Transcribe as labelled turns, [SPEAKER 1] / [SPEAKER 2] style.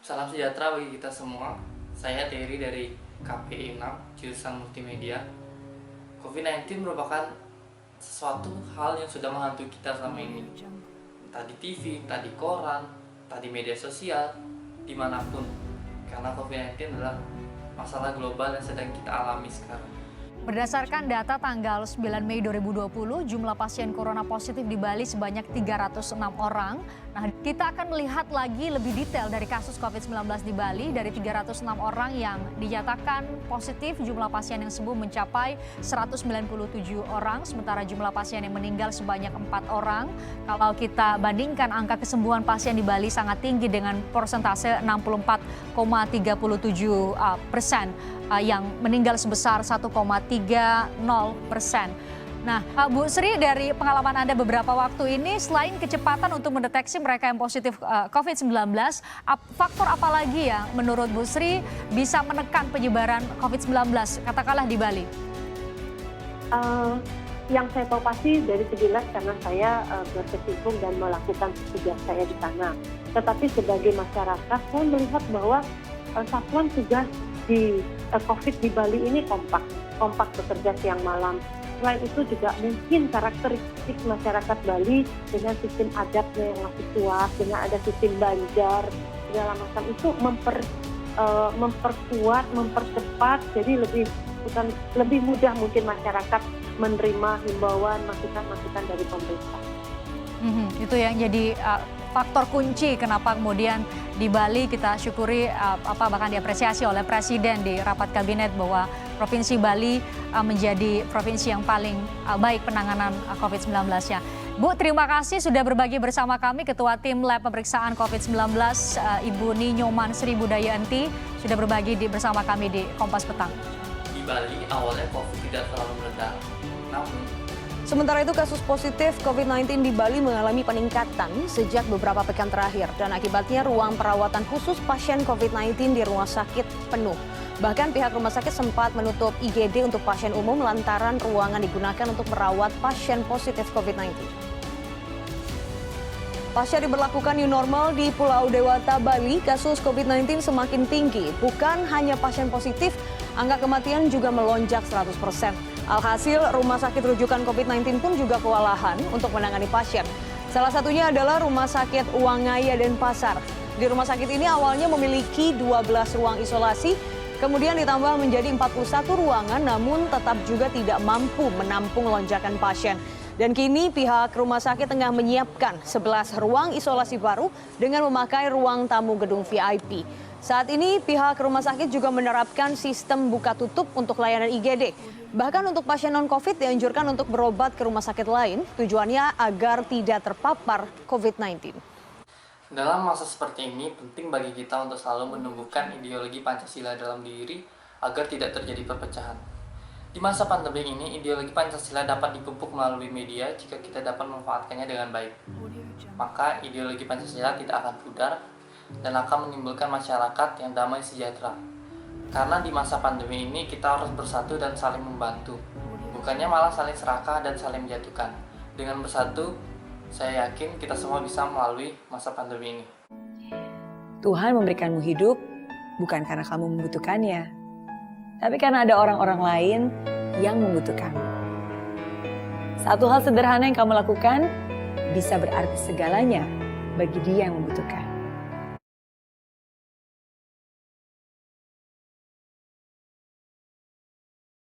[SPEAKER 1] Salam sejahtera bagi kita semua. Saya Terry dari KPI 6, jurusan Multimedia. COVID-19 merupakan sesuatu hal yang sudah menghantui kita selama ini. Entah di TV, entah di koran, entah di media sosial, dimanapun. Karena COVID-19 adalah masalah global yang sedang kita alami sekarang.
[SPEAKER 2] Berdasarkan data tanggal 9 Mei 2020, jumlah pasien corona positif di Bali sebanyak 306 orang. Nah, kita akan melihat lagi lebih detail dari kasus COVID-19 di Bali. Dari 306 orang yang dinyatakan positif, jumlah pasien yang sembuh mencapai 197 orang, sementara jumlah pasien yang meninggal sebanyak 4 orang. Kalau kita bandingkan angka kesembuhan pasien di Bali sangat tinggi dengan persentase 64,37%. Yang meninggal sebesar 1,30%. Nah, Bu Sri, dari pengalaman Anda beberapa waktu ini, selain kecepatan untuk mendeteksi mereka yang positif COVID-19, faktor apa lagi yang menurut Bu Sri bisa menekan penyebaran COVID-19, katakanlah di Bali?
[SPEAKER 3] Yang saya tahu pasti dari sekilas karena saya berkecimpung dan melakukan tugas saya di sana. Tetapi sebagai masyarakat, saya melihat bahwa satuan tugas di COVID di Bali ini kompak bekerja siang malam. Selain itu juga mungkin karakteristik masyarakat Bali dengan sistem adatnya yang masih kuat, dengan ada sistem banjar, segala macam itu memperkuat, mempercepat, jadi lebih mudah mungkin masyarakat menerima himbauan, masukan-masukan dari pemerintah.
[SPEAKER 2] Itu yang jadi faktor kunci kenapa kemudian di Bali kita syukuri bahkan diapresiasi oleh Presiden di rapat kabinet bahwa Provinsi Bali menjadi provinsi yang paling baik penanganan COVID-19-nya. Bu, terima kasih sudah berbagi bersama kami, Ketua Tim Lab Pemeriksaan COVID-19 Ibu Ninyoman Sri Budayanti sudah berbagi bersama kami di Kompas Petang.
[SPEAKER 1] Di Bali awalnya COVID tidak terlalu meledak, namun
[SPEAKER 4] sementara itu kasus positif COVID-19 di Bali mengalami peningkatan sejak beberapa pekan terakhir dan akibatnya ruang perawatan khusus pasien COVID-19 di rumah sakit penuh. Bahkan pihak rumah sakit sempat menutup IGD untuk pasien umum lantaran ruangan digunakan untuk merawat pasien positif COVID-19. Pasca diberlakukan new normal di Pulau Dewata, Bali, kasus COVID-19 semakin tinggi. Bukan hanya pasien positif, angka kematian juga melonjak 100%. Alhasil, rumah sakit rujukan COVID-19 pun juga kewalahan untuk menangani pasien. Salah satunya adalah Rumah Sakit Uangaya Denpasar. Di rumah sakit ini awalnya memiliki 12 ruang isolasi, kemudian ditambah menjadi 41 ruangan, namun tetap juga tidak mampu menampung lonjakan pasien. Dan kini pihak rumah sakit tengah menyiapkan 11 ruang isolasi baru dengan memakai ruang tamu gedung VIP. Saat ini pihak rumah sakit juga menerapkan sistem buka tutup untuk layanan IGD. Bahkan untuk pasien non-COVID dianjurkan untuk berobat ke rumah sakit lain, tujuannya agar tidak terpapar COVID-19.
[SPEAKER 1] dalam masa seperti ini, penting bagi kita untuk selalu menumbuhkan ideologi Pancasila dalam diri agar tidak terjadi perpecahan. Di masa pandemi ini, ideologi Pancasila dapat dipupuk melalui media jika kita dapat memanfaatkannya dengan baik. Maka ideologi Pancasila tidak akan pudar dan akan menimbulkan masyarakat yang damai sejahtera. Karena di masa pandemi ini kita harus bersatu dan saling membantu, bukannya malah saling serakah dan saling menjatuhkan. Dengan bersatu, saya yakin kita semua bisa melalui masa pandemi ini.
[SPEAKER 5] Tuhan memberikanmu hidup bukan karena kamu membutuhkannya, tapi karena ada orang-orang lain yang membutuhkanmu. Satu hal sederhana yang kamu lakukan bisa berarti segalanya bagi dia yang membutuhkan.